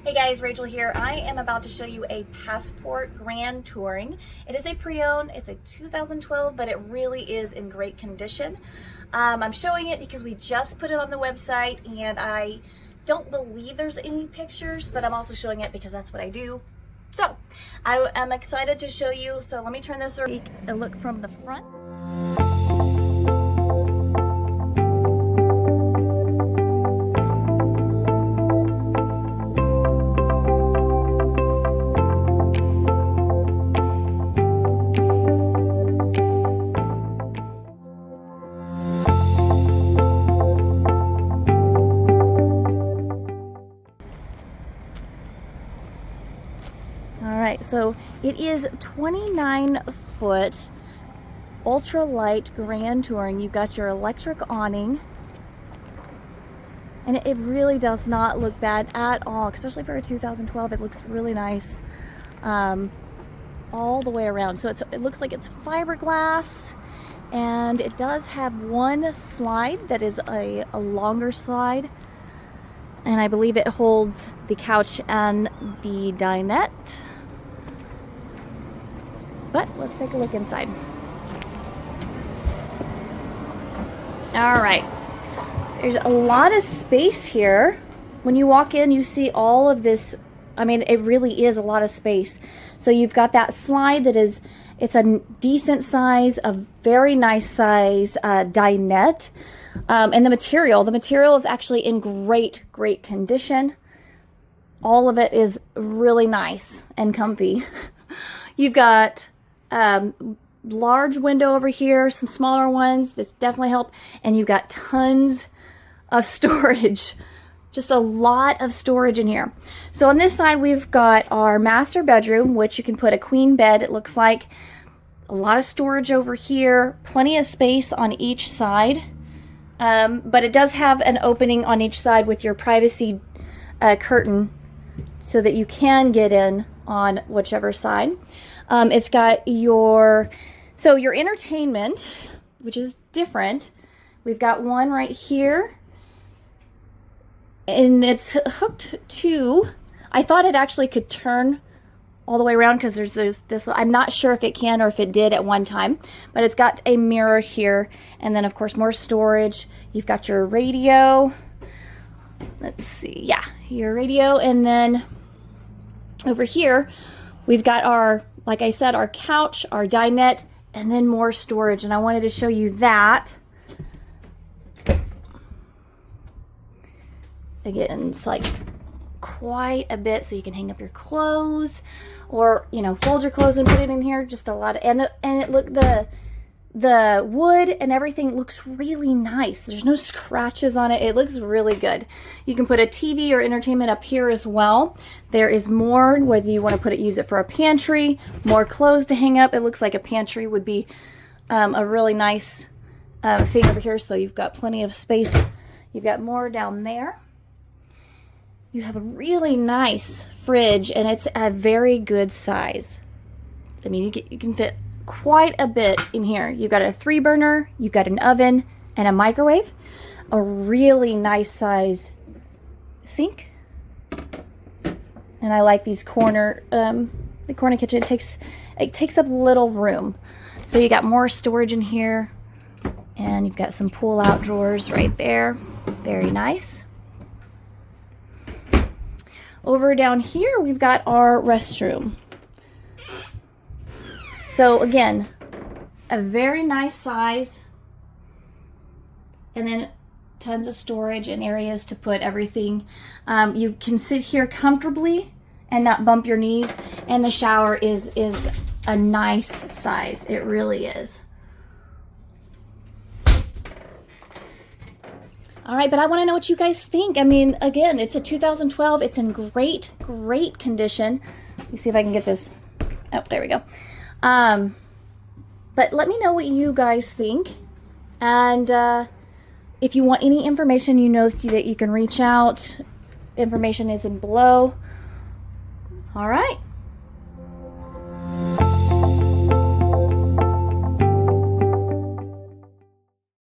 Hey guys, Rachel here. I am about to show you a Passport Grand Touring. It is a pre-owned, it's a 2012, but it really is in great condition. I'm showing it because we just put it on the website and I don't believe there's any pictures, but I'm also showing it because that's what I do. So, I am excited to show you. So let me turn this around, a look from the front. Alright, so it is 29-foot ultralight Grand Touring. You've got your electric awning, and it really does not look bad at all, especially for a 2012. It looks really nice all the way around. So it looks like it's fiberglass, and it does have one slide that is a longer slide, and I believe it holds the couch and the dinette. But let's take a look inside. All right, there's a lot of space here. When you walk in, you see all of this. I mean, it really is a lot of space. So you've got that slide that is, it's a decent size, a very nice size dinette. And the material is actually in great condition. All of it is really nice and comfy. You've got large window over here, some smaller ones that definitely help, and you've got tons of storage, just a lot of storage in here. So on this side we've got our master bedroom, which you can put a queen bed, it looks like. A lot of storage over here, plenty of space on each side, but it does have an opening on each side with your privacy curtain so that you can get in on whichever side. It's got your entertainment, which is different. We've got one right here, and it's hooked to, I thought it actually could turn all the way around because there's this, I'm not sure if it can or if it did at one time, but it's got a mirror here, and then of course more storage. You've got your radio. Let's see, yeah, your radio, and then over here we've got our, like I said, our couch, our dinette, and then more storage. And I wanted to show you that. Again, it's like quite a bit, so you can hang up your clothes, or fold your clothes and put it in here. Just a lot of, the wood and everything looks really nice. There's no scratches on it. It looks really good. You can put a TV or entertainment up here as well. There is more, whether you want to use it for a pantry, more clothes to hang up. It looks like a pantry would be a really nice thing over here. So you've got plenty of space. You've got more down there. You have a really nice fridge, and it's a very good size. I mean, you can fit quite a bit in here. You've got a 3-burner, you've got an oven and a microwave, a really nice size sink, and I like these the corner kitchen. It takes up little room, so you got more storage in here, and you've got some pull-out drawers right there. Very nice. Over down here we've got our restroom. So again, a very nice size, and then tons of storage and areas to put everything. You can sit here comfortably and not bump your knees, and the shower is a nice size. It really is. All right, but I want to know what you guys think. I mean, again, it's a 2012. It's in great condition. Let me see if I can get this. Oh, there we go. But let me know what you guys think, and if you want any information, that you can reach out. Information is in below. All right.